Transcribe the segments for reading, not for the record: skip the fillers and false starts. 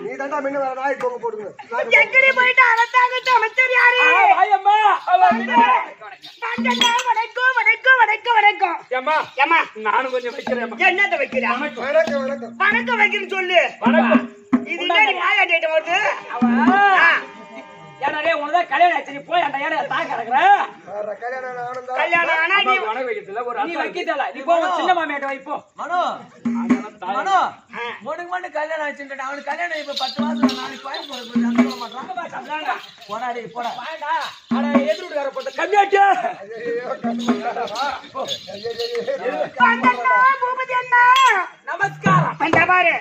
நீ தாண்டா மின்ன வேற நாய் போங்க போடுங்க எங்கடி போயிட்டு அரசாங்க அமைச்சர் யாரு வாயம்மா வணக்கம் ஏம்மா நானும் கொஞ்சம் வைக்கிறேன் என்னத்த வைக்கிறா வணக்கம் வைக்கிறேன்னு சொல்லு இது என்ன மாயாட்டிட்ட போட்டு ஏடா உனதான் கல்யாணம் ஆச்சு நீ போய் அந்த ஏடா தாக்க கிடக்குற கல்யாணம் ஆனா நீ வணக்கம் வைக்கிறதுல ஒரு நீ வைக்கதல நீ போ சின்ன மாமியாட்ட வை போ மனோ மொடுக்கு கல்யாணம் ஆச்சுடா அவனுக்கு கல்யாணம் இப்ப 10 மாசம் நாளைக்கு கோயில் போறது அந்த சொல்ல மாட்டாங்க போடாடி போடா வாடா அட எதிரூடுகார போட்ட கம்மியாச்சு பூபதி அண்ணா நமஸ்காரம் அந்த பாரு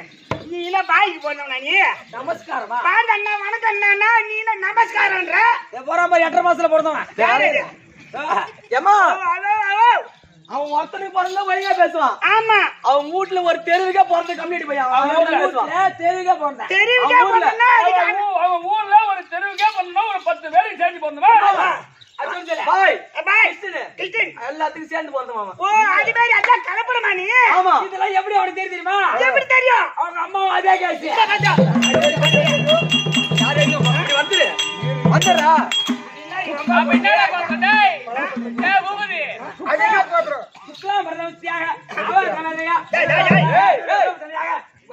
நீ இல்ல பாய்க்கு போனவனா நீ நமஸ்காரமா பாண்ட அண்ணா வணக்கம் அண்ணா நீ நமஸ்காரம்ன்ற போற மாதிரி 8 மாசத்துல பிறந்தவன் ஏமா அவன் ஒருத்தனுக்கு பிறந்த ஒழுங்கா பேசுவான் ஆமா அவன் வீட்டுல ஒரு தெருவுக்கே பிறந்த கம்யூனிட்டி பையன் தெருவுக்கே பிறந்தேன் தெரியுங்க அவன் ஊர்ல ஒரு தெருவுக்கே பண்ணா ஒரு 10 பேருக்கு சேர்ந்து போனவன் எல்லாத்துக்கும் சேர்ந்து பிறந்தவன் ஓ அது மாதிரி அதான் கலப்படமா நீ ஆமா இதெல்லாம் எப்படி அவனுக்கு தெரியுமா எப்படி தெரியும் அவங்க அம்மாவும் அதே கேசி வந்துரு வந்துடுறா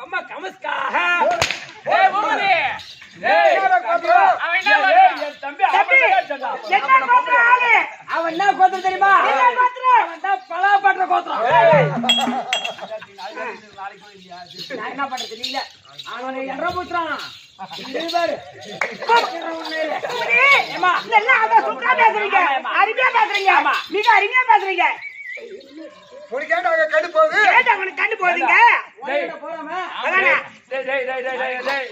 அம்மா கமஸ்காக அவன் என்ன கோத்திரம் தெரியுமா பலாப்பற்ற கோத்திரம் நான் என்ன பண்றது நீங்க அவனை என்ற புத்திரான் அருமையா பேசுறீங்க மிக அருமையா பேசுறீங்க கண்டு போகுது கண்டு போகுதுங்க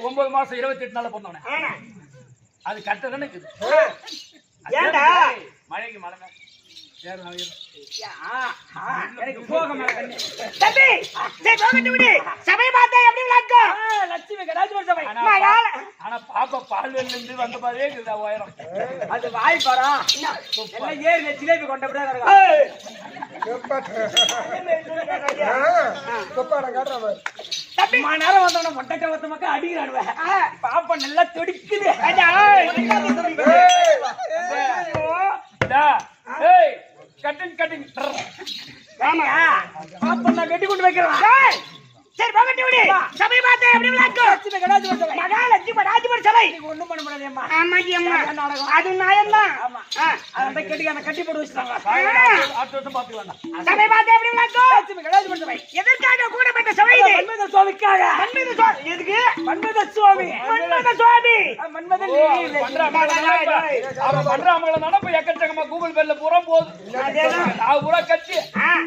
9 மாசம் 28 நாள் போனவனே அது கட்டதானே ஏண்டா மழைக்கு மழை எனக்கு போக மாட்டேன் தம்பி போகட்டு விடு சபை பார்த்தா எப்படி விளக்கம் லட்சுமி கடாஜி சபை ஆனா பாப்பா பால்வெல்ல இருந்து வந்த மாதிரியே இருக்குது உயரம் அது வாய் பாரா எல்லாம் ஏறி ஜிலேபி கொண்ட தம்பி நேரம் வந்தவன மொட்டை ஒத்த மக்கள் அடிக்கிறாடுவேன் பாப்பா நல்லா துடிக்குது கட்டிங் கட்டிங் பாப்பா நான் வெட்டி கொண்டு வைக்கிறேன் சரி போகட்டு விடு சபை பார்த்தா எப்படி விளக்கம் மகாலட்சுமி படாஜிபர் சபை ஒண்ணும் பண்ண முடியாதும்மா ஆமா அம்மா அது நியாயம்தான் அந்த கட்டி போட்டு வச்சுட்டாங்க அடுத்த வருஷம் பாத்துக்கலாம் சபை பார்த்தா எப்படி விளக்கம் சபை எதற்காக கூடப்பட்ட சபை இது மன்மத சுவாமிக்காக மன்மத சுவாமி எதுக்கு மன்மத சுவாமி மன்மத பண்றாமல நினைப்பு எக்கச்சக்கமா கூகுள் பேர்ல பூரா போகுது நான் பூரா கட்சி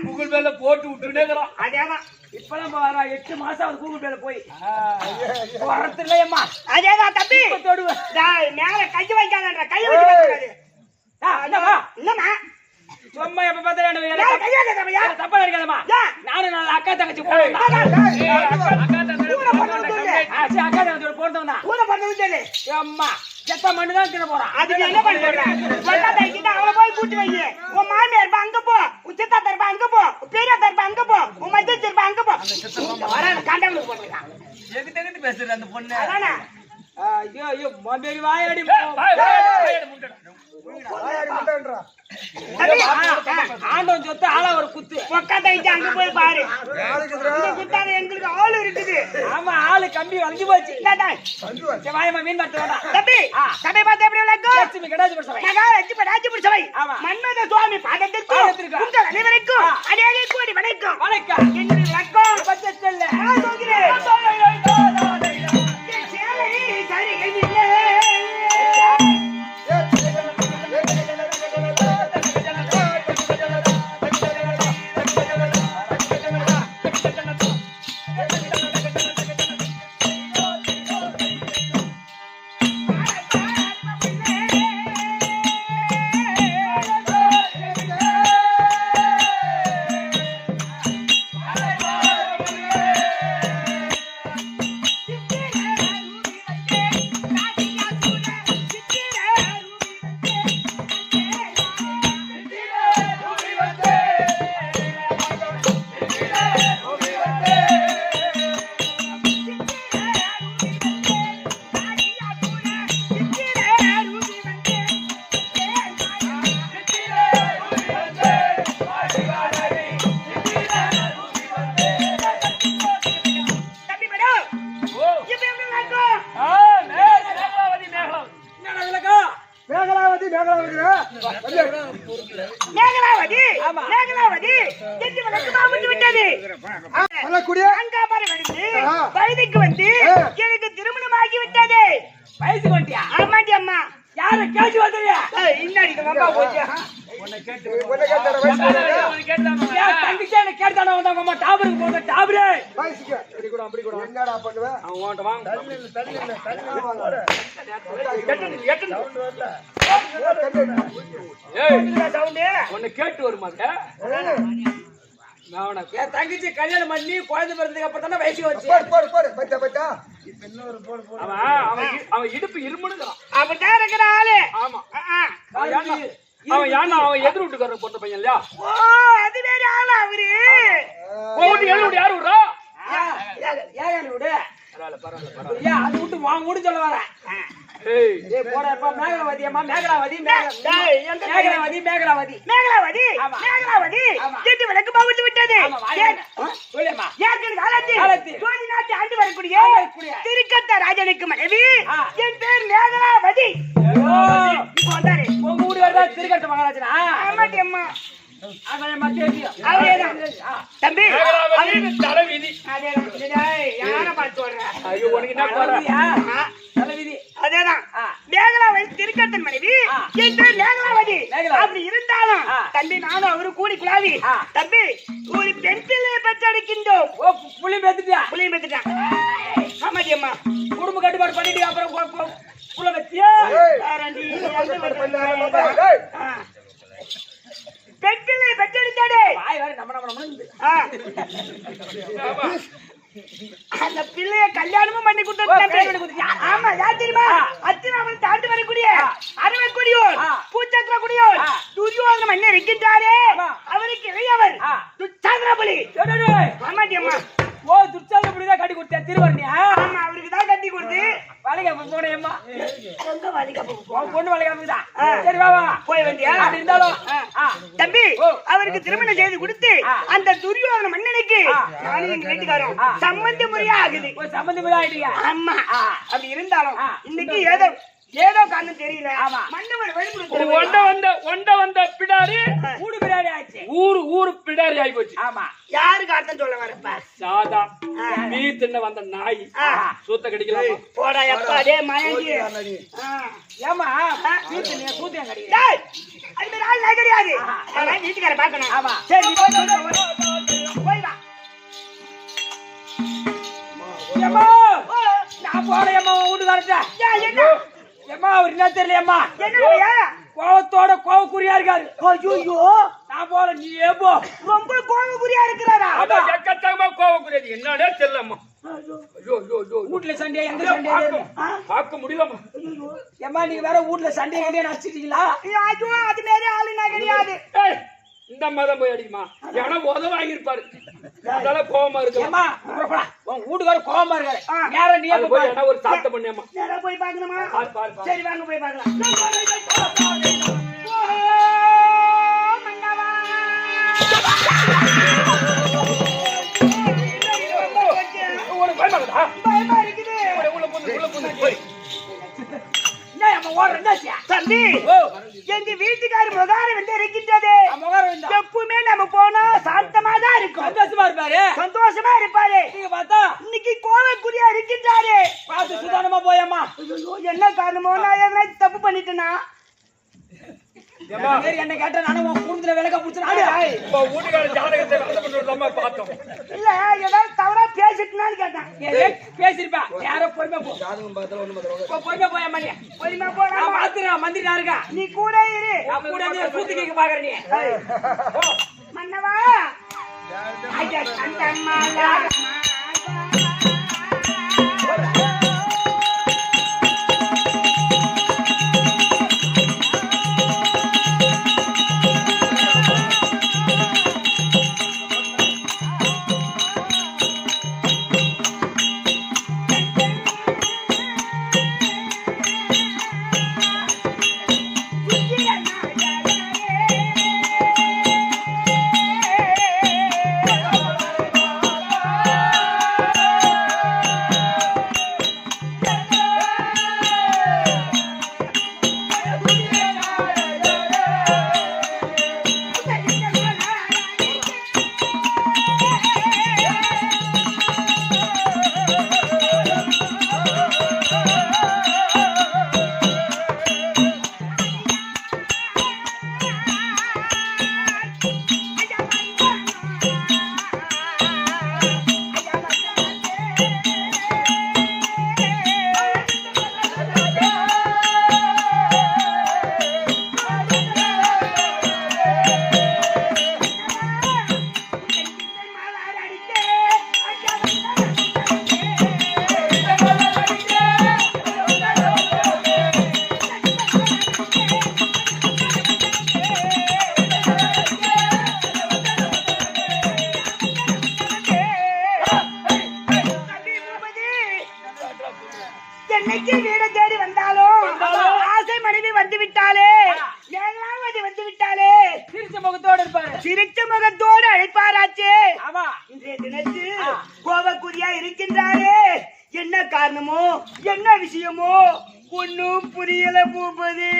கூகுள் பேர்ல போட்டு விட்டுக்கிட்டே இருக்கிறோம் அதேதான் இப்பெல்லாம் 8 மாசம் அது கூகுள் பேல போய் வரது இல்லையம்மா அதேதான் தம்பி தொடுவேன் மேல கை வைக்காதன்ற கை வச்சு பேசக்கூடாது இல்லம்மா சும்மா எப்ப பார்த்தா தப்பா நினைக்காதம்மா நானும் நாலு அக்கா தங்கச்சி அக்கா தங்கச்சி போறதவன் கூட பண்ணு அம்மா செத்த மண்ணு தான் தின போறான் அது என்ன பண்ற அவளை போய் கூட்டி வை உன் மாமியார் இருப்பா அங்க போ உன் சித்தா தருப்பா அங்க போ பெரிய தருப்பா அங்க போ உன் மத்திய தருப்பா அங்க போ வர கண்டவனுக்கு போட்டுருக்கான் எதுக்கு பேசுற அந்த பொண்ணு அதானே ஐயோ ஐயோ மொபைல் வாயாடி ஆண்டவன் சொத்து ஆளா ஒரு குத்து பக்கத்தை அங்க போய் பாரு குத்தாத எங்களுக்கு ஆளு இருக்குது ஆமா ஆளு கம்பி வளைஞ்சு போச்சு வாயமா மீன் மரத்து வேண்டாம் தம்பி சபை பார்த்து எப்படி விளக்கம் லட்சுமி கடாஜிபுர சபை மகாலட்சுமி சபை மன்மத சுவாமி பாதத்திற்கு உங்கள் அனைவருக்கும் அநேக கோடி வணக்கம் வணக்கம் என்னுடைய விளக்கம் பச்சல்ல Bye. மேகலாவதி மேகலாவதி மேகலாவதி என்று விளக்கு மாமுத்து விட்டது. சொல்லக்கூடிய அங்காபாரி வடித்து வயதுக்கு வந்து எனக்கு திருமணம் ஆகிவிட்டது. வயசுக்கு வந்துட்டியா? ஆமாண்டி அம்மா. யார கேட்டு வந்துறியா? இன்னாடி அம்மா போச்சு. பொண்ணை கேட்டார வயசு தங்கிச்சே என்ன கேட்டானே வந்தாங்க அம்மா டாபருக்கு போங்க டாபரே. வயசுக்கு அப்படி கூட என்னடா பண்ணுவ? அவன் ஓட்ட வாங்க. தண்ணி இல்ல ஏய் சவுண்டே உன்னை கேட்டு வருமாங்க. நான் என் தங்கச்சி கல்யாணம் பண்ணி குழந்தை பிறந்ததுக்கு அப்புறம் தானே வயசு வச்சு. போடு பச்சா அவன் இடுப்பு இருமுடுங்கிறான். அப்படிதான் இருக்கிற ஆளு. ஆமா அவன் ஏன்னா அவன் எதிர் வீட்டுக்காரர் பொண்ணு பையன் இல்லையா? ஓ அது வேற ஆளா அவரு? போட்டு எழுதி யாரு விடுறா? ஏன் விடு? பரவாயில்ல ஏன் அது விட்டு வாங்க விடு சொல்ல வரேன். ஏய் போடப்பா மேகலாவதி அம்மா மேகலாவதி மேகலாவதி மேகலாவதி மேகலாவதி மேகலாவதி என்று விளக்கு மாமுத்து விட்டது. சொல்லுமா ஏற்கனவே காலத்தில் சோழி நாட்டு ஆண்டு வரக்கூடிய திருக்கத்த ராஜனுக்கு மனைவி என் பேர் மேகலாவதி. இப்போ வந்தாரு உங்க ஊரு வரதா திருக்கட்ட மகாராஜனா? ஆமாட்டி அம்மா. தம்பி தலைவிதி யார பார்த்து உனக்கு என்ன தலைவிதி அதேதான் மேகலாவதி திருக்கத்தன் மனைவி என் பேர் மேகலாவதி. அப்படி இருந்தாலும் தம்பி நானும் அவரு கூடி குழாவி தம்பி ஒரு பெண் பிள்ளையை பெற்றெடுக்கின்றோம். புள்ளி பெத்துட்டியா? புள்ளையும் பெற்றுட்டான். ஆமாடி அம்மா. குடும்ப கட்டுப்பாடு பண்ணிட்டு அப்புறம் புள்ள வச்சியா? பெண் பிள்ளையை பெற்றெடுத்தாடே. அந்த பிள்ளைய கல்யாணமும் பண்ணி கொடுத்தா. ஆமா யார் தெரியுமா? அத்தினாமல் தாண்டு வரக்கூடிய அரவக்கூடியோர் பூச்சக்கரக்கூடியோர் துரியோதன மன்னர் இருக்கின்றாரே அவருக்கு இளையவர் துச்சாதனபலி. ஆமாடி அம்மா. ஓ துச்சாதனபலிதான் கட்டி கொடுத்தா திருவரணியா? ஆமா அவருக்கு தான் கட்டி கொடுத்து வளைகாப்பு போனேம்மா. எங்க வளைகாப்பு பொண்ணு வளைகாப்புதான். சரி வா போய் வந்தியா? இருந்தாலும் தம்பி அவருக்கு திருமணம் செய்து கொடுத்து அந்த துரியோதன மன்னனுக்கு நானும் எங்க வீட்டுக்காரரும் சம்பந்த முறையா ஆகுது. சம்பந்த முறையா ஆயிடுங்க. ஆமா அப்படி இருந்தாலும் இன்னைக்கு ஏதோ காரணம் தெரியல மன்னவர் ஒண்ட வந்த பிடாரி ஊடு பிடாரி ஆச்சு. ஊரு பிடாரி ஆகி போச்சு. ஆமா யாருக்கு அர்த்தம் சொல்ல வரப்ப? சாதா நீ தின்ன வந்த நாய் சூத்த கடிக்கலாம். போடா எப்பா அதே மயங்கி. ஏமா சூத்தியம் கிடையாது. அது மாதிரி ஆள் நான் கிடையாது. வீட்டுக்கார பாக்கணும். ஆமா சரி போய் வா. ஏமா நான் போறேன் ஏமா வீட்டு வரட்டேன். என்ன ஏமா அவர் என்ன தெரியலையம்மா என்ன கோவத்தோட கோவக்குறியா இருக்காரு. ஐயோ நான் போல நீ ஏப்போ ரொம்ப கோவக்குறியா இருக்கிறாரா? எக்கத்தகமா கோவக்குரியது என்னடே தெரியலம்மா. வீட்டுல சண்டையா எங்க சண்டையா பார்க்க முடியலம்மா. ஏமா நீங்க வேற வீட்டுல சண்டையா கண்டியா நடிச்சிட்டீங்களா? ஐயோ அது மாதிரி ஆளு நான் கிடையாது. இந்த மாதிரி போய் அடிக்குமா ஏன்னா உதவ வாங்கியிருப்பாரு அதனால கோவமா இருக்கு. ஏமா உன் வீட்டுக்கார கோவமா இருக்காரு. நேரம் நீ போய் என்ன ஒரு சாத்த பண்ணியம்மா. நேரா போய் பாக்கணுமா? சரி வாங்க போய் பாக்கலாம். பயமா இருக்குது. தம்பி எங்க வீட்டுக்கார முகாரம் வந்து இருக்கின்றது. எப்பவுமே நம்ம போனா சாந்தமா தான் இருக்கும். சந்தோஷமா இருப்பாரு. இன்னைக்கு கோவக்குறியா இருக்கின்றாரு. பார்த்து சுதானமா போயம்மா. என்ன காரணமோ நான் எதனா தப்பு பண்ணிட்டேனா? என்ன கேட்ட நானும் உன் குடும்பத்துல விளக்க புடிச்சேன். வீட்டுக்கார ஜாதகத்தை பார்த்தோம். இல்ல ஏதாவது தவறா பேசிட்டுனான்னு கேட்டேன். பேசிருப்பா யாரோ பொறுமை போ. பொறுமை போயம்மா நீ. பொறுமை போடா. நான் பாத்துறேன் மந்திரியா இருக்கா. நீ கூட இரு. நான் கூட இருந்து சூத்து கேட்க பாக்குற நீ. மன்னவா ஐயா சந்தமாலா விட்டாலே மேகலாவதி வந்து விட்டாலே சிரிச்ச முகத்தோடு இருப்பாரு. சிரிச்ச முகத்தோடு அழைப்பாராச்சே. ஆமா. இன்றைய தினத்தில் கோபக்குரியா இருக்கின்றாரே, என்ன காரணமோ என்ன விஷயமோ ஒன்னும் புரியல பூபதி.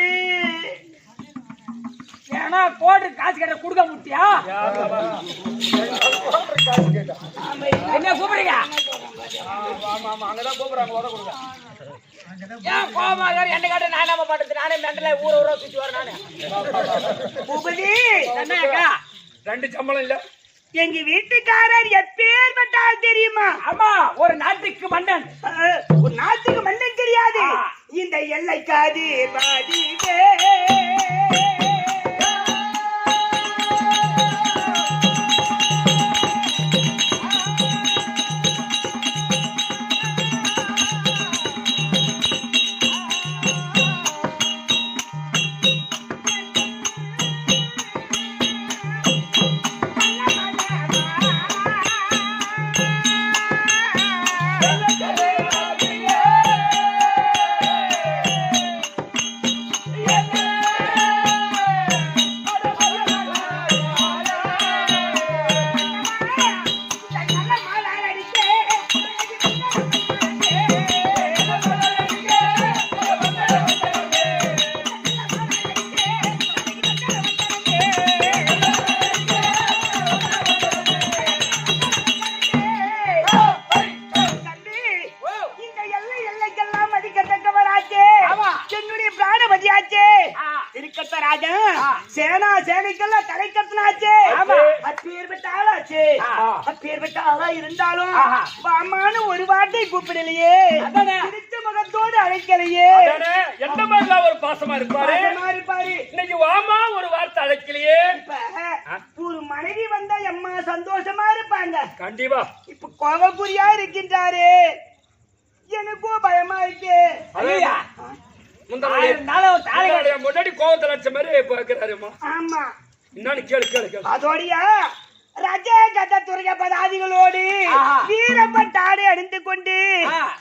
ஏன்னா கோடு காசு கேட்ட கொடுக்க முடியா? என்ன கூப்பிடுங்க? அங்கதான் கூப்பிடுறாங்க, உத கொடுங்க. ஏன் கோபமா என்ன கேட்ட நான் என்ன பண்றது? நானே மெண்டல ஊர ஊர சுத்தி வர நானு. பூபதி என்னக்கா? 2 சம்பளம் இல்ல. எங்க வீட்டுக்காரர் எப்பேற்பட்டால் தெரியுமா? ஆமா, ஒரு நாட்டுக்கு மன்னன். ஒரு நாட்டுக்கு மன்னன் தெரியாது, இந்த எல்லைக்காது பாடிவே. சேனா சேனைக்கெல்லாம் தலை கட்டனாச்சே. அப்பேற்பட்ட ஆளாச்சே. அப்பேற்பட்ட ஆளா இருந்தாலும் வாமான்னு ஒரு வார்த்தை கூப்பிடலையே, சிரிச்ச முகத்தோடு அழைக்கலையே. எந்த மாதிரிலாம் ஒரு பாசமா இருப்பாரு. இன்னைக்கு வாமா ஒரு வார்த்தை அழைக்கலையே. இப்ப ஒரு மனைவி வந்தா எம்மா சந்தோஷமா இருப்பாங்க. கண்டிப்பா. இப்ப கோபக்குரியா இருக்கின்றாரு, எனக்கும் பயமா இருக்கு. முன்னாடி கோவத்தை லட்ச மாதிரி பாக்குறாருமா. ஆமா, என்னன்னு கேளு கேளு கேளு. அதோடைய ரஜ கத துறைய பதாதிகளோடு வீரப்பட்டாடை அணிந்து கொண்டு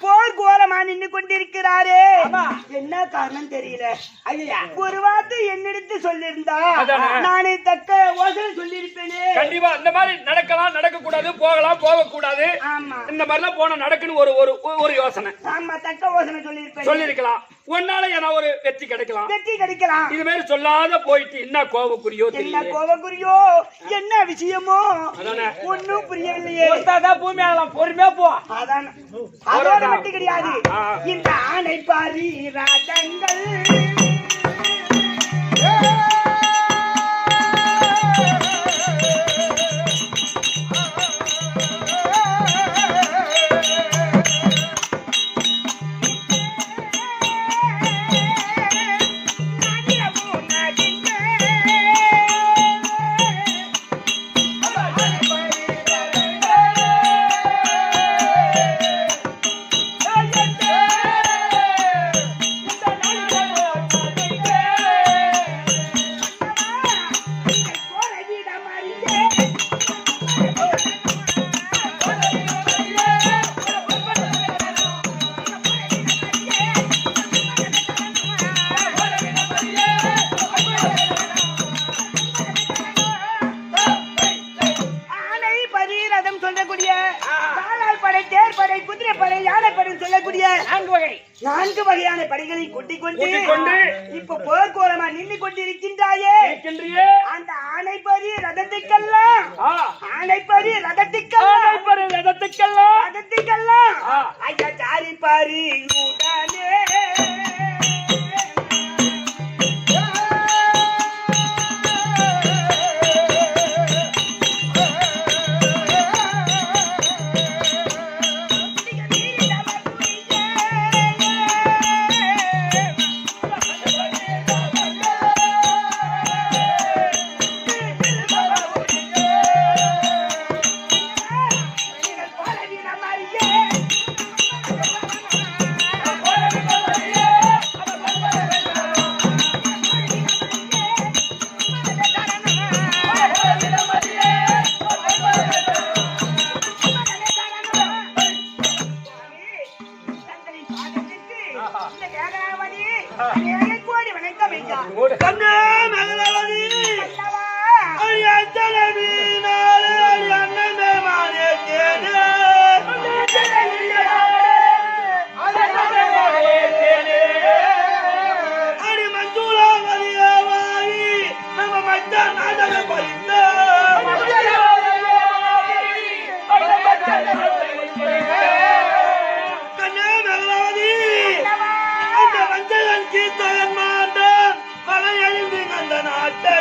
போர் கோலமா நின்று கொண்டிருக்கிறாரு. என்ன காரணம் தெரியல. ஒரு வார்த்தை என்னிடத்து சொல்லியிருந்தா நானே தக்க யோசனை சொல்லியிருப்பேனே. கண்டிப்பா இந்த மாதிரி நடக்கலாம், நடக்க கூடாது, போகலாம், போக கூடாது. ஆமா, இந்த மாதிரிலாம் போன நடக்குன்னு ஒரு யோசனை. ஆமா, தக்க யோசனை சொல்லியிருப்பேன். சொல்லிருக்கலாம். ஒன்னால ஏன்னா ஒரு வெற்றி கிடைக்கலாம். வெற்றி கிடைக்கலாம். இது மாதிரி சொல்லாத போயிட்டு என்ன கோபக்குரியோ என்ன தெரியல. கோபக்குரியோ என்ன விஷயமோ ஒன்னும் புரியவில்லையே. பூமி ஆகலாம், பொறுமையா போ. அதான் அதோட மட்டும் கிடையாது. இந்த ஆணை பாரி ராஜங்கள் நான்கு வகையான படைகளை கூட்டிக் கொண்டு இப்ப போர்க்கோலமா நின்று கொண்டிருக்கின்றாயே. அந்த ஆணைப்பரி ரதத்துக்கெல்லாம் ஐயா சாரி பாரி உடனே கண்ணே மகளவதி அடி அஞ்சலே மீனாலே அடி அண்ணனே மானே தேனே அடி மஞ்சூலா வலியவாயி நம்ம மச்சான் நாடக பறித்த கண்ணே மகளவதி அந்த மஞ்சள் கீர்த்தகன் மாண்டன் மகை எழுந்து அந்த நாட்டை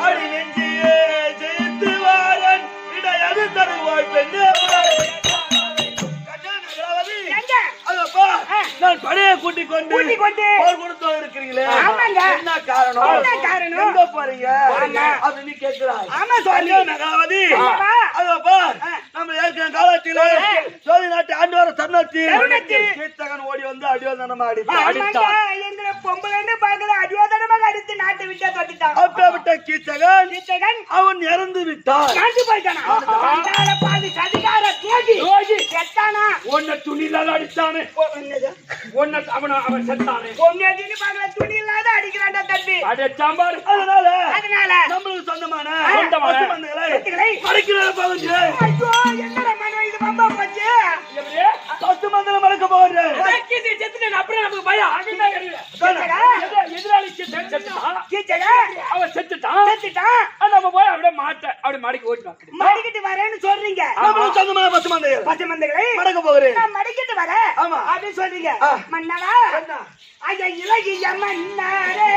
அடி நெஞ்சியே ஜெயித்து வாரன் இடையது தருவாய் பெண்ணே நான் படையை கூட்டிக் கொண்டு போர் கொடுத்து இருக்கிறீங்களே என்ன காரணம் எங்க போறீங்க அது நீ கேட்கிறாய் நகராவதி நம்ம ஏற்கனவே காலத்தில் சோழி நாட்டு ஆண்டு வர தருணத்தில் கீர்த்தகன் ஓடி வந்து அடியோதனமா அடித்தான் பொம்பளைன்னு பாக்கல அடியோதனமாக அடித்து நாட்டை விட்டா தொட்டுட்டான் அப்பேற்பட்ட கீர்த்தகன் அவன் இறந்து விட்டான் உன்னை துணியில அடித்தானே அவன் செத்தானே துணி இல்லாத அடிக்கிறான்டா தம்பி அடிச்சாம்பாரு அதனால நம்மளுக்கு சொந்தமான பத்து மந்திரம் மறக்க போகிறேன் அப்புறம் நமக்கு பயம் எதிராளி அவன் செத்துட்டான் நம்ம போய் அப்படியே அப்படி மாடிக்கு ஓட்டினோம் மடிக்கிட்டு வரேன்னு சொல்றீங்க சொந்தமான பத்து மந்தைகளை மறக்க போகிறேன் நான் மடிக்கிட்டு வரேன் அப்படின்னு சொல்றீங்க மன்னவா ஐயா இலகிய மன்னாரே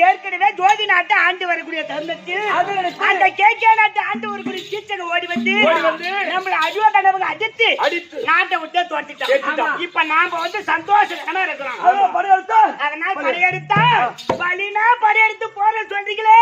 ஏற்கனவே ஜோதி நாட்டை ஆண்டு வரக்கூடிய தருணத்தில் அந்த கேகே நாட்டை ஆண்டு வரக்கூடிய கீச்சக ஓடி வந்து நம்மள அடியோதனவங்க அடித்து நாட்டை விட்டு தோட்டிட்டான். இப்ப நாம வந்து சந்தோஷமா இருக்கிறோம். அதனால படையெடுத்தா வலினா படையெடுத்து போற சொல்றீங்களே.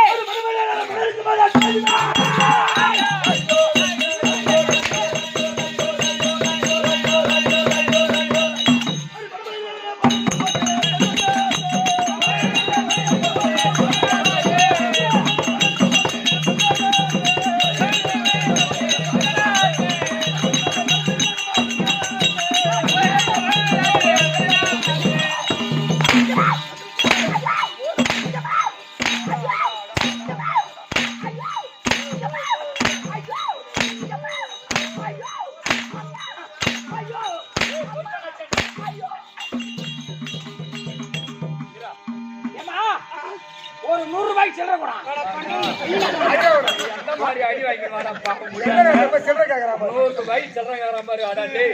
ஒரு 100 ரூபாய்க்கு சில்லற கூட அந்த மாதிரி அடி வாங்கி வாடா பாக்க முடியாது. சில்லற கேக்குறா 100 ரூபாய்க்கு சில்லற கேக்குற மாதிரி ஆடாடே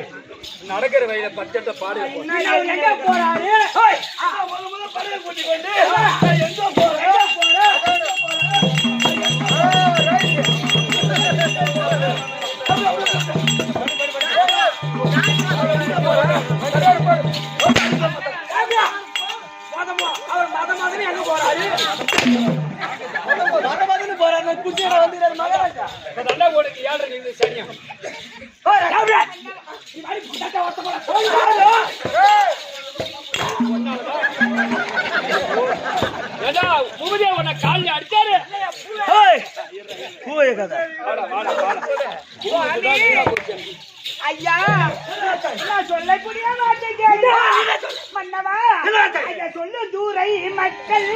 நடக்கிற வழியில பச்சட்ட பாடு எங்க போறாரு? ஏய் முதல்ல படைய கூட்டி கொண்டு எங்க போற அவர் மதமாதனே எங்க போறாரு? மதமதன்னு போறாங்க குச்சியோட வந்து மகாராஜா நல்லா ஓடுங்க யாரு நீங்க சரியா பூமியை உன்னை காலில் அடிச்சாரு. ஐயா நான் சொல்லக்கூடிய வார்த்தை கேளு மன்னவா. ஐயா சொல்லு தூரை மக்கள்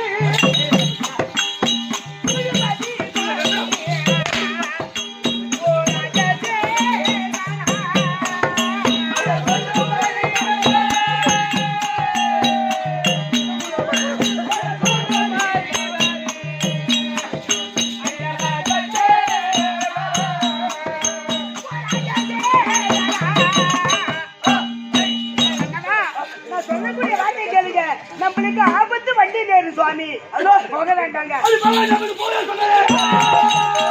சுவாமி போக வேண்டாங்க. அது மகாராஜாவுக்கு போக சொன்னேன்.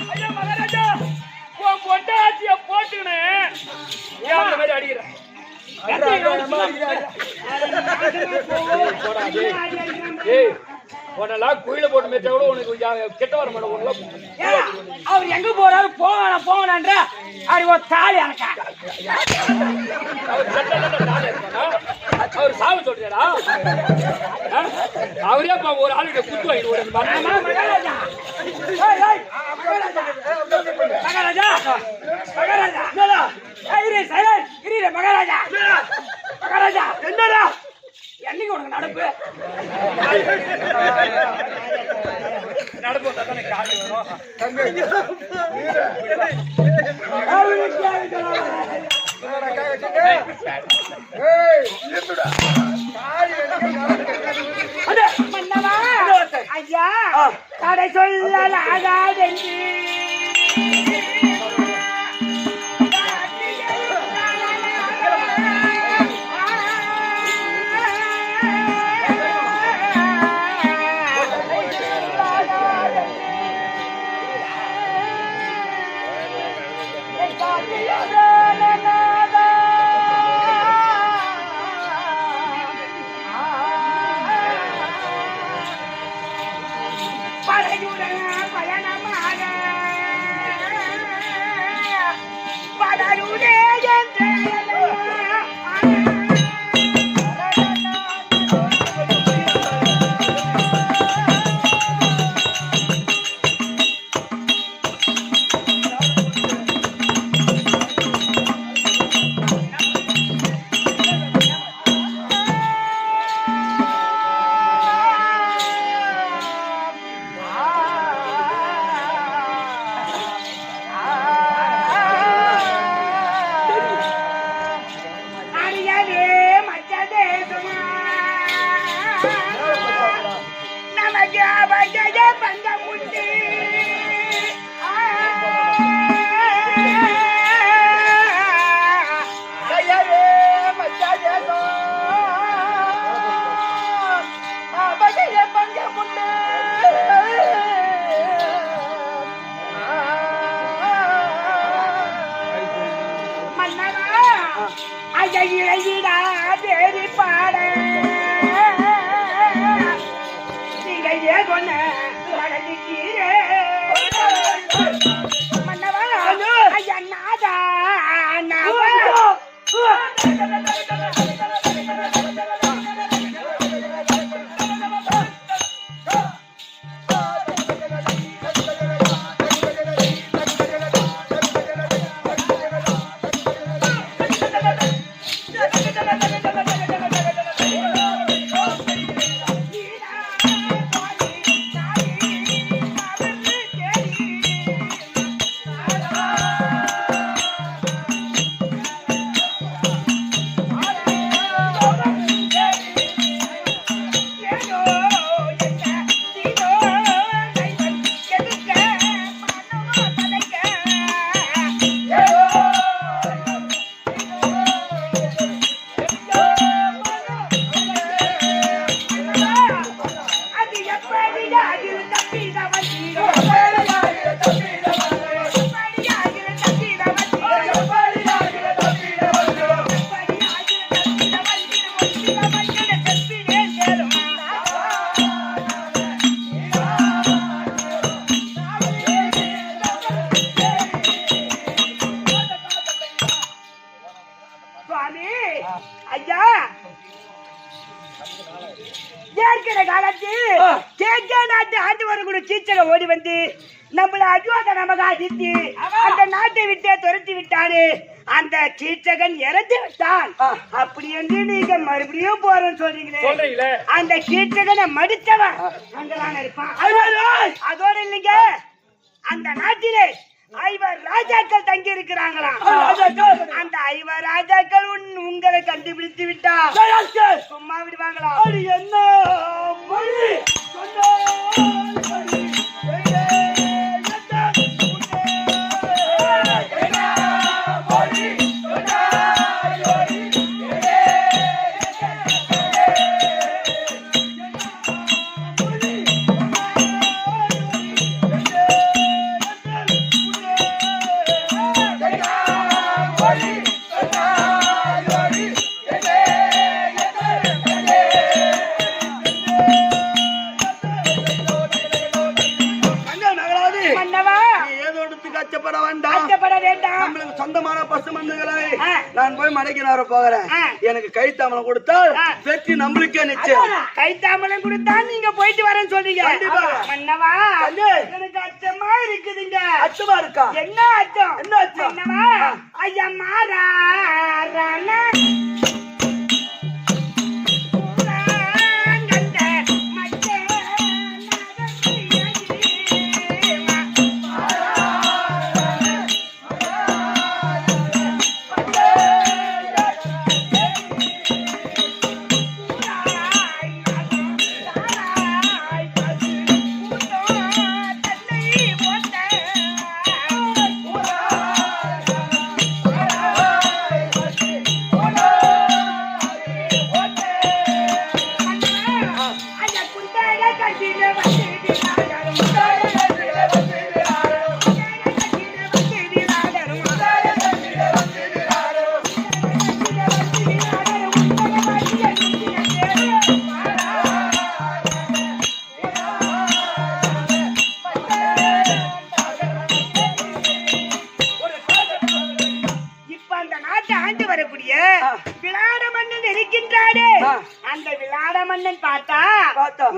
ஐயா மகாராஜா உன் பொண்டாட்டிய போட்டுனே ஏன் அந்த மாதிரி அடிக்கிறேன் ஏய் உன்னெல்லாம் குயில போட்டு மேய்ச்சா கூட உனக்கு கெட்ட வர மாட்டேன் உனலாம் அவர் எங்க போறாரு போங்கன்ற அப்படி ஒரு தாலி அறக்கா அவர் சட்டை நானே இருக்கானா அவர் சாவு சொல்றியாடா அவரே ஒரு ஆளுடைய குத்து வாங்கிட்டு ஓடுறது மகாராஜா மகாராஜா மகாராஜா மகாராஜா மகாராஜா என்னடா என்னைக்கு உனக்கு நடப்பு நடப்பு தானே காட்டு ஐயா கடை சொல்லலாகாதென்று நம்மள அஜோத நமகா திட்டி அந்த நாட்டை விட்டே துரத்தி விட்டாரு. அந்த கீச்சகன் இறந்து விட்டான். அப்படி என்று நீங்க மறுபடியும் போறேன்னு சொல்றீங்களே, அந்த கீச்சகனை மடித்தவன் அங்கதான் இருப்பான். அதோட இல்லைங்க, அந்த நாட்டிலே 5 ராஜாக்கள் தங்கி இருக்கிறாங்களாம். அந்த 5 ராஜாக்கள் உங்களை கண்டுபிடித்து விட்டா சும்மா விடுவாங்களா? என்ன மொழி சொந்தமான பசுமந்துகளை நான் போய் மடைக்கிறார போகிறேன். எனக்கு கைத்தாமலம் கொடுத்தால் வெற்றி நம்மளுக்கே நிச்சயம். கைத்தாமலம் கொடுத்தா நீங்க போயிட்டு வரேன்னு சொல்றீங்க. மன்னவா, எனக்கு அச்சமா இருக்குதுங்க. அச்சமா இருக்கா? என்ன அச்சம்? என்ன அச்சம்? மன்னவா, ஐயா மாறா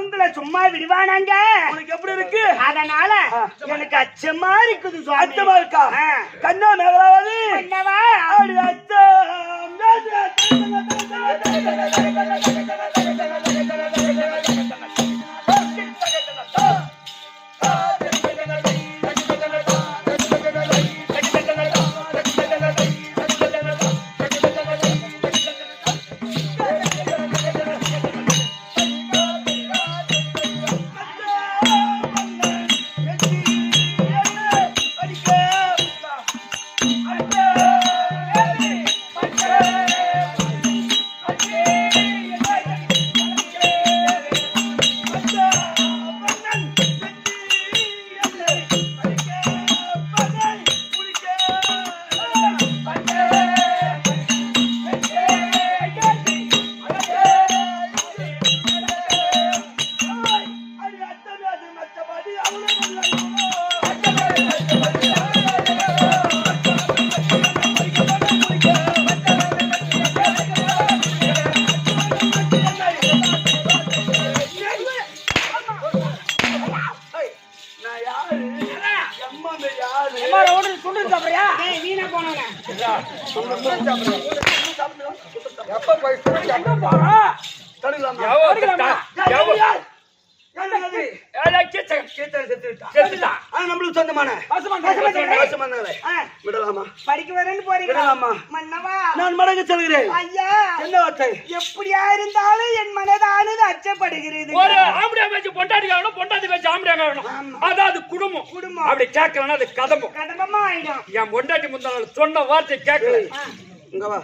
உங்களை சும்மா விடுவானாங்க? உனக்கு எப்படி இருக்கு? அதனால எனக்கு அச்சமா இருக்குது. அச்சமா இருக்கா? கண்ணா மேகலாவதி என்னவா? படிக்க வரேன்னு போறீங்களா? நான் மடங்கு சொல்கிறேன். ஐயா, என்ன வார்த்தை? எப்படியா இருந்தாலும் என் மனதானது அச்சப்படுகிறது. ஒரு ஆம்பளை வச்சு பொண்டாட்டி காரணம், பொண்டாட்டி வச்சு ஆம்பளை காரணம். அதாவது குடும்பம். குடும்பம் அப்படி கேட்கலன்னா அது கதம்பமா ஆயிடும். என் பொண்டாட்டி முந்தாள் சொன்ன வார்த்தை கேட்கல. இங்க வா,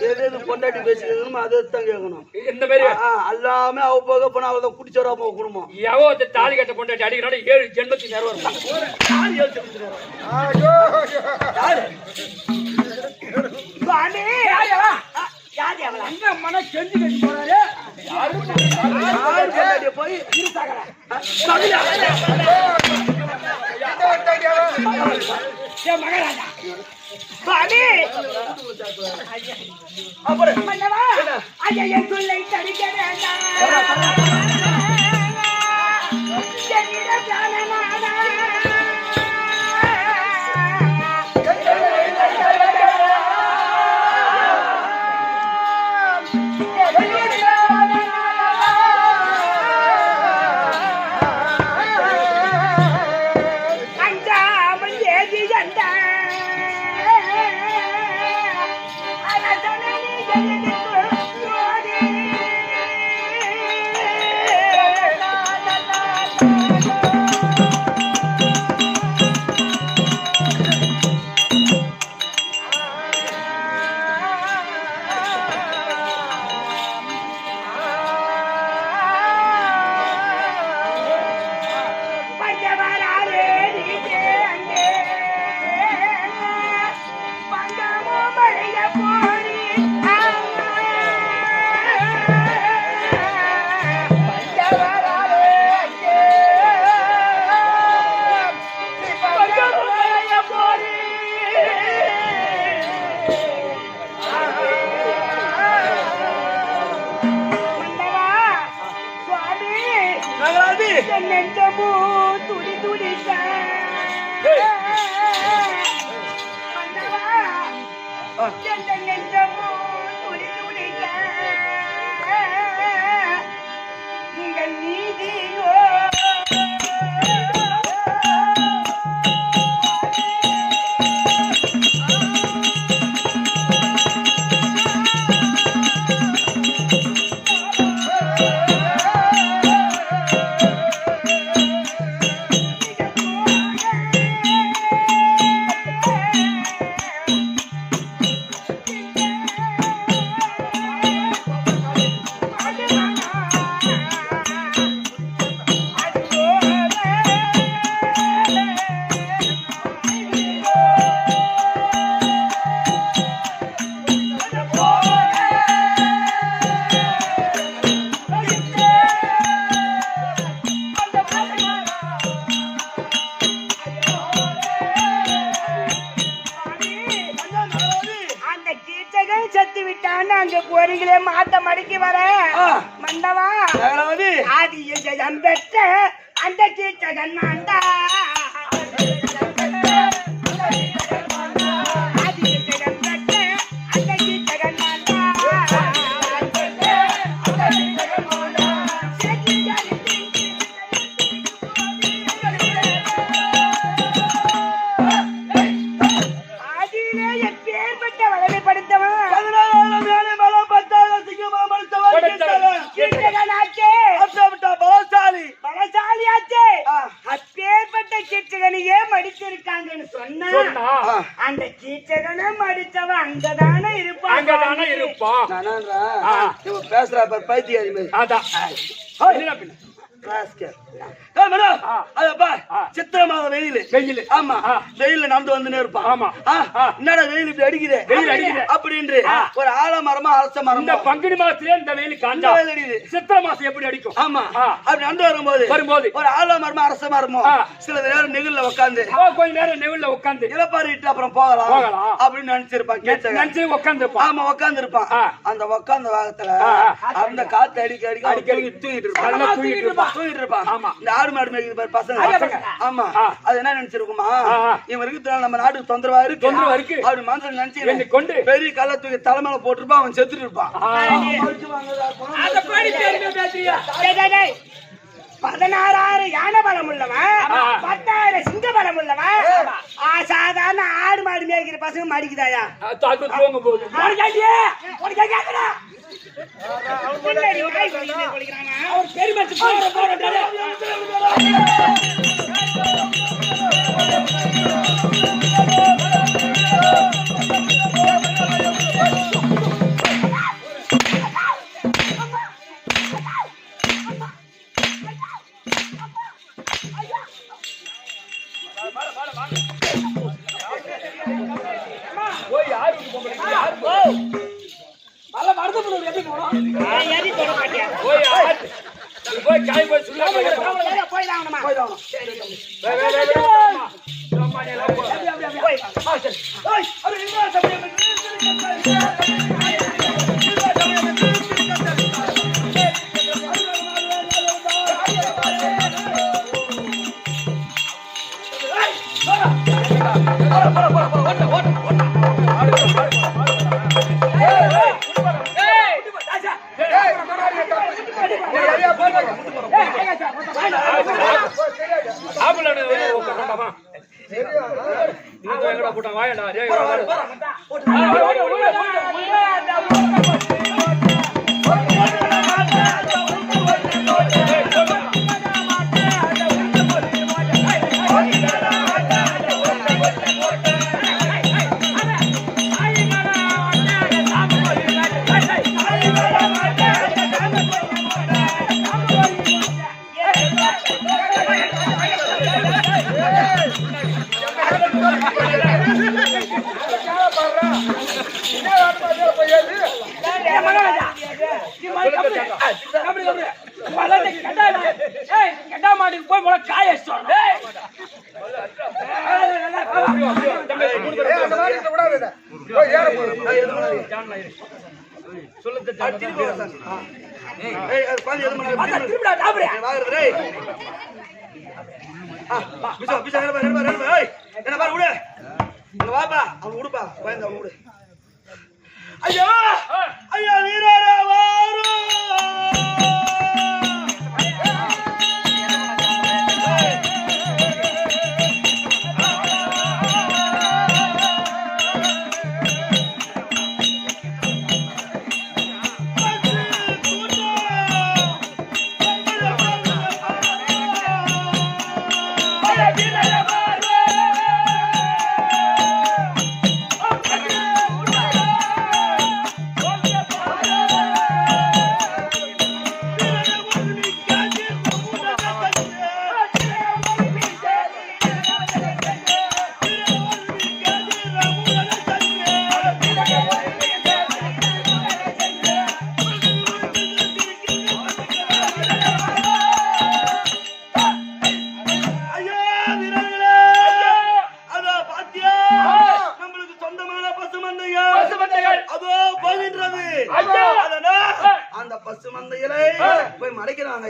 எது பொண்டாட்டி பேசிக்கணும் அதை தான் கேட்கணும். இந்த மாதிரி எல்லாமே அவ போக போனா அவ தான் குடிச்சோரா போக குடும்பம். எவோ தாலி கட்ட பொண்டாட்டி அடிக்கிறோட 7 ஜென்மத்துக்கு நேரம் மன செஞ்சு கட்டி போறாரு. போய் மகாராஜா என் சொல்லை தடுக்க வேண்டாம். அதான அங்க போறீங்களே மாத்த மடிக்கு வர மண்டவா மேகலாவதி ஆதி ஜெயம் பெற்ற அந்த சீச்சகன் மாண்டா ஆதி ஜெயம் பெற்ற அந்த சீச்சகன் மாண்டா அந்த கீச்சகனை மடிச்சவன் அங்கதானே இருப்பான் பேசுறா பைத்தியாரி மாதிரி சித்திரை மாத வெயில் ஆமா வெயில நடந்து வந்து இருப்பான் ஆமா என்னடா வெயில் இப்படி அடிக்குது அப்படின்னு ஒரு ஆலமரமா அரச மரம் இந்த பங்குனி மாசத்துல இந்த வெயில் காஞ்சா வெயில் அடிக்குது சித்திரை மாசம் எப்படி அடிக்கும் ஆமா அப்படி நடந்து வரும்போது ஒரு ஆலமரமா அரச மரமோ சில நேரம் நெகிழ்ல உட்காந்து கொஞ்ச நேரம் நெகிழ்ல உட்காந்து இலப்பாரிட்டு அப்புறம் போகலாம் அப்படின்னு நினைச்சிருப்பான் நினைச்சு உட்காந்து இருப்பான் ஆமா உட்காந்து இருப்பான் அந்த உட்காந்த வாகத்துல அந்த காத்து அடிக்கடி தூங்கிட்டு இருப்பான் ஆமா இந்த ஆடு மாடு மேய்க்கிற பசங்க ஆமா அது என்ன நினைச்சிருக்குமா இவன் இருக்கிறதுனால நம்ம நாட்டுக்கு தொந்தரவா இருக்கு அப்படி மனசுல நினைச்சு கொண்டு பெரிய கல்ல தூக்கி தலைமையில போட்டிருப்பான் அவன் செத்துட்டு இருப்பான் 16,000 யானை பலம் உள்ளவன் 10,000 சிங்க பலம் உள்ளவன் சாதாரண ஆடு மாடு மேய்க்கிற பசங்க மடிக்குதாயா ஐயா ஐயா வீரரா வாரோ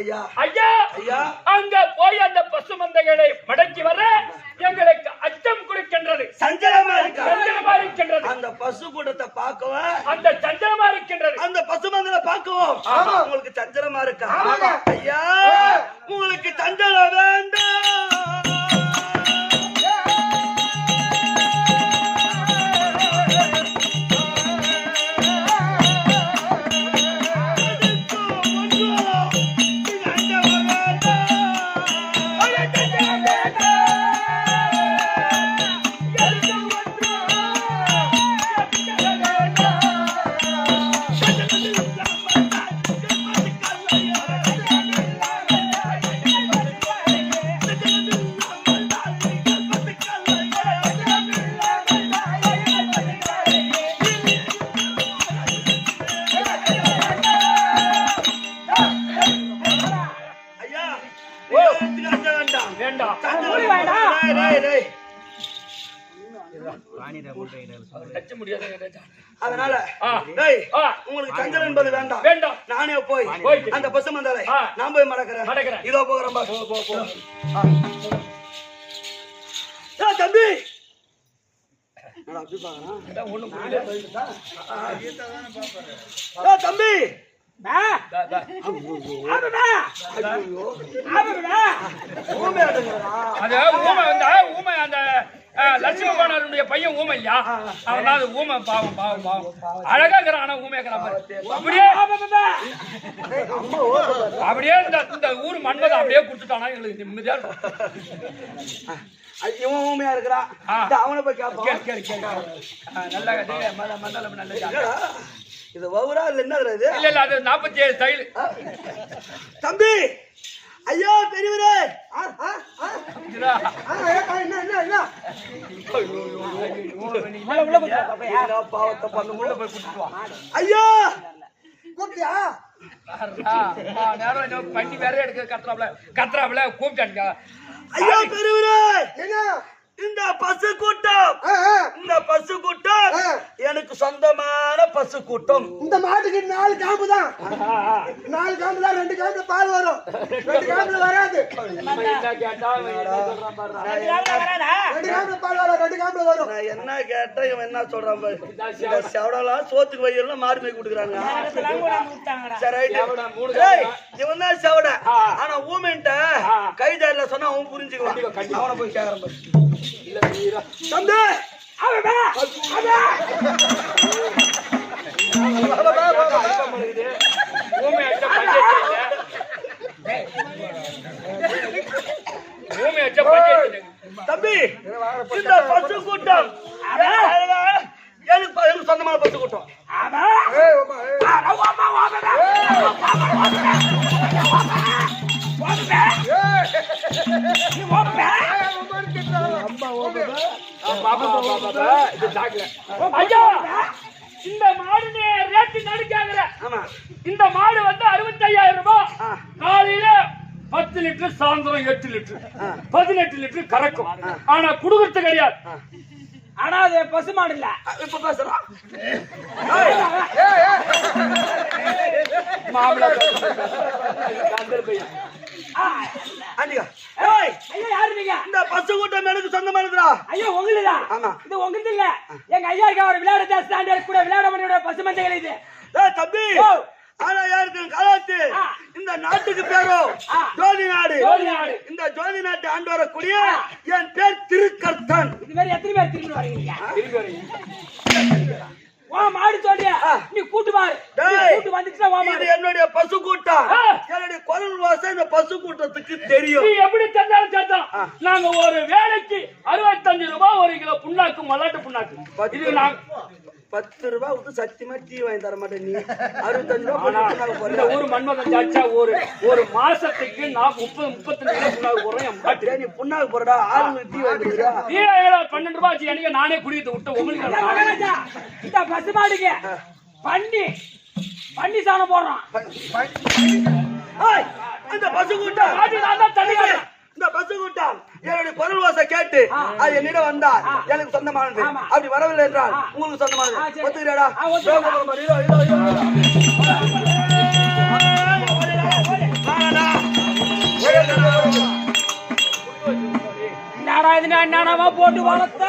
ஐயா ஐயா ஐயா அங்க போய் அந்த பசு மந்தைகளை மடக்கி வர எங்களுக்கு அச்சம் கொடுக்கின்றது, சஞ்சலமா இருக்கா? சஞ்சலமா இருக்கின்றது. அந்த பசு கூட்டத்தை பார்க்கவும் அந்த சஞ்சலமா இருக்கின்றது. அந்த பசு மந்தல பார்க்கவும் உங்களுக்கு சஞ்சலமா இருக்கா? ஐயா உங்களுக்கு சஞ்சலம் வேண்டாம். அதனால உங்களுக்கு சஞ்சலம் என்பது வேண்டாம் வேண்டாம். நானே போய் அந்த பசு மந்தாலை நான் போய் மடக்கிறேன். இதோ போகிறேன் தம்பி. தம்பி லட்சுமணனுடைய பையன் ஊமை இல்லையா, அவனால ஊமை பாவம் பாவம் பாவம் அழகாங்கிறான். ஆனா ஊமையாங்கிறான் அப்படியே அப்படியே இந்த ஊர் மண்மதை அப்படியே குடுத்துட்டானா எங்களுக்கு நிம்மதியா இருக்கும். இவன் ஊமையா இருக்கிறான், அவனை போய் கேட்பான். நல்ல மண்டலம் நல்ல இது வவுரா இல்ல என்ன இது? இல்ல இல்ல அது 47 ஸ்டைல். தம்பி ஐயா பெரியவரே பாவத்தை பண்ண முள்ள போய் குடுத்துட்டு வா. ஐயா கூப்பிட்டியா? நேரம் பண்ணி வேற எடுக்க கத்துறாப்ல கூப்பிட்டானுங்க. ஐயா பெரியவரே இந்த பசு கூட்டம் எனக்கு சொந்தமான பசு கூட்டம். இந்த மாட்டுக்கு 4 காம்பு தான், 4 காம்பு தான். 2 காம்புல பால் வரும், 2 காம்புல வராது. 2 காம்புல பால் வரும், 2 காம்புல வரும். நான் என்ன கேட்டா இவன் என்ன சொல்றான் பாரு. இந்த செவடலாம் சோத்துக்கு வையெல்லாம் மாடு மேய் கொடுக்குறாங்க. இவன் தான் செவட. ஆனா ஊமென்ட்ட கைதாரில சொன்னா அவன் புரிஞ்சுக்குவான். அவனை போய் கேக்குறான் பாரு. தம்பி தம்பி இந்த பசு கூட்டம் எனக்கு சொந்தமான பசு கூட்டம். இந்த மாடு ரேட்டு நடுக்காகிற இந்த மாடு வந்து 65,000 ரூபாய். காலையில 10 லிட்டர், சாயந்தரம் 8 லிட்டர், 18 லிட்டர் கறக்கும். ஆனா குடுக்கறது கிடையாது. ஆனா அது பசு மாடு இல்ல. இப்ப பேசுறான் மாமலா இந்த பசு கூட்டம் எனக்கு சொந்தமானதுடா. ஐயோ உங்களுதா? இது உங்களுக்கு இல்ல. எங்க ஐயா இருக்க ஒரு விளையாட ஸ்டாண்டர்ட் கூட விளையாட பண்ணியோட பசு மந்தைகள் இது. தம்பி ஆனா யாருக்கு கலாத்து இந்த நாட்டுக்கு பேரோ ஜோதி நாடு. இந்த ஜோதி நாட்டு ஆண்டு வரக்கூடிய என் பேர் திருக்கர்த்தன். இது மாதிரி எத்தனை பேர் திரும்பி வரீங்க? மாடு சொல்லியா நீ கூட்டு மாறு. கூட்டு வந்துச்சுன்னா என்னுடைய பசு கூட்டம். என்னுடைய குரல் வாசம் இந்த பசு கூட்டத்துக்கு தெரியும். நீ எப்படி தெரிஞ்சாலும் சேர்த்தான். நாங்க ஒரு வேலைக்கு 65 ரூபாய் 1 கிலோ புண்ணாக்கு, மல்லாட்டு புண்ணாக்கு. இது நாங்க 10 ரூபாய் விட்டு சத்தியமா டீ வாங்கி தர மாட்டேன். நீ 65 ரூபாய் இந்த ஊர் மன்மதன் சாச்சா ஒரு மாசத்துக்கு நான் 30-35 கிலோ புண்ணாக்கு போடுறேன். நீ புண்ணாக்கு போறடா, ஆளுங்களுக்கு டீ வாங்கி கொடுக்குறா. 12 ரூபாய் எனக்கு நானே குடித்து விட்டு உங்களுக்கு இந்த பசு மாடுக்கு பண்ணி சாணம் போடுறான். அந்த பசு கூட்டம் இந்த பசு கூட்டம் என்னுடைய குரல் வாச கேட்டு அது என்னிடம் வந்தால் எனக்கு சொந்தமானது. அப்படி வரவில்லை என்றால் உங்களுக்கு சொந்தமானது. ஒத்துக்கிறேடா? என்னடா இது என்னடா போட்டு வளர்த்த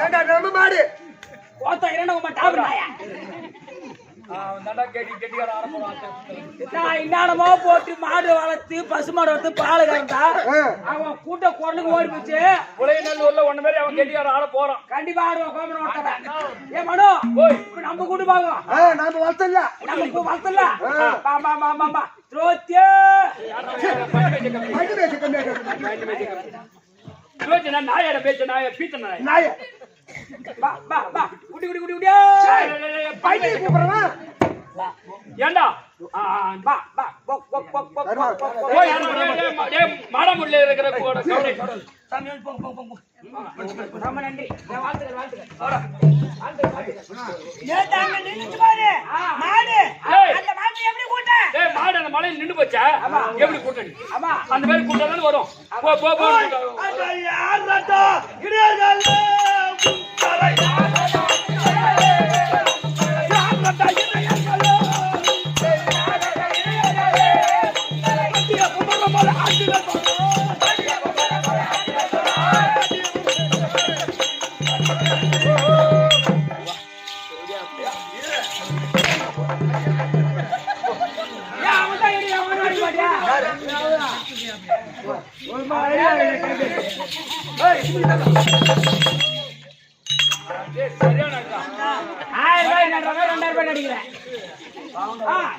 ஏண்டா நம்ம மாடு போத்த இரண்டவங்க டாபராயா என்னமோ போட்டு மாடு வளர்த்து பசு மாடு வளர்த்து பால் கறந்தா அவன் கூட்ட குரலுக்கு ஓடி போச்சு உலகநல்லூர்ல ஒண்ணு மாதிரி அவன் கெட்டியார ஆட போறான். கண்டிப்பா ஆடுவான் கோமன் ஓட்டாத ஏ மனோ இப்ப நம்ம கூட்டு பாவோம் நாம வளர்த்தல நம்ம வளர்த்தல பா த்ரோத்தியே நாயோட பேச்ச நாய பீத்த நாய நாய பா குடி குடி குடி குடியா பையனை கூப்பிடுறவன் ஏண்டா பா பா பொக் பொக் பொக் பொக் மாடமுள்ள இருக்கிற ரொம்ப நன்றி வாழ்த்துக்கள் ஏத்தாங்க நின்னுச்சு பாரு மாடு அந்த மாடு எப்படி கூட்ட மாடு அந்த மலையில நின்று போச்சா எப்படி கூட்டணி ஆமா அந்த மாதிரி கூட்டம் வரும் போ போ போ யார் ரத்தா கிடையாது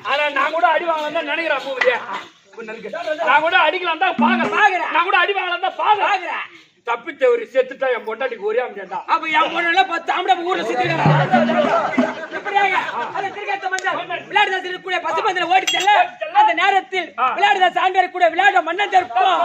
ஆனா நான் கூட அடி வாங்கலாம் தான் நினைக்கிறேன் பூவியா நான் கூட அடிக்கலாம் தான் பாக்குறேன் நான் கூட அடி வாங்கலாம் தான் பாக்குறேன் தப்பித்த ஒரு செத்துட்டா என் பொண்டாட்டிக்கு ஒரே அம்சா அப்ப என் பொண்ணு 10 ஆம்பளை ஊர்ல விளையாடுதாசன் கூட பத்து பந்தில ஓடி செல்ல அந்த நேரத்தில் விளையாடுதாசன் ஆண்டவர் கூட விளையாட மன்னன் தருப்போம்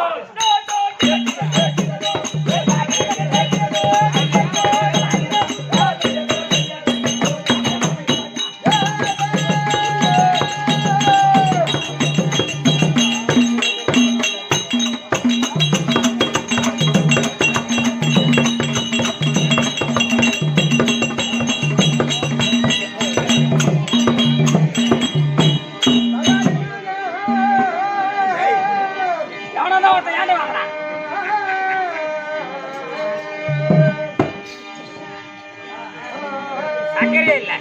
சக்கரே இல்ல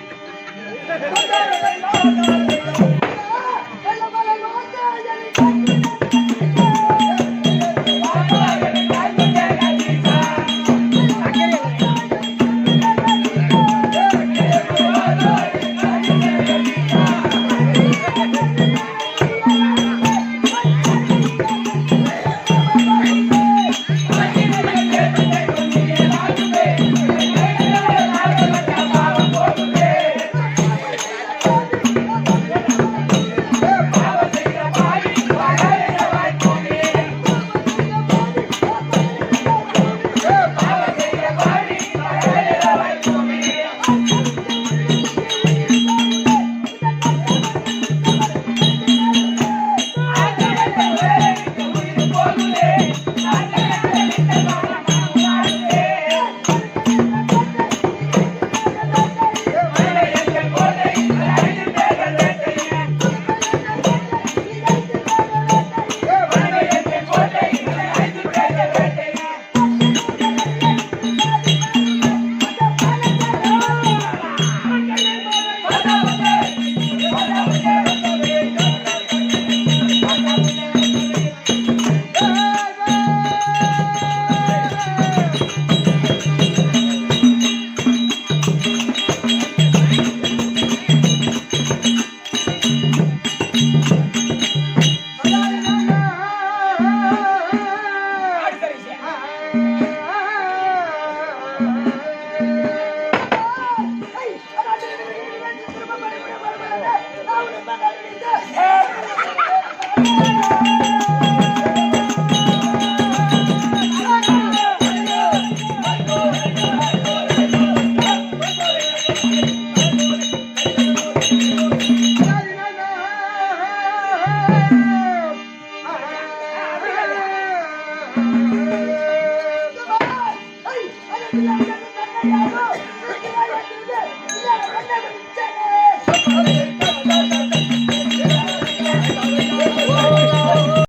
Hey!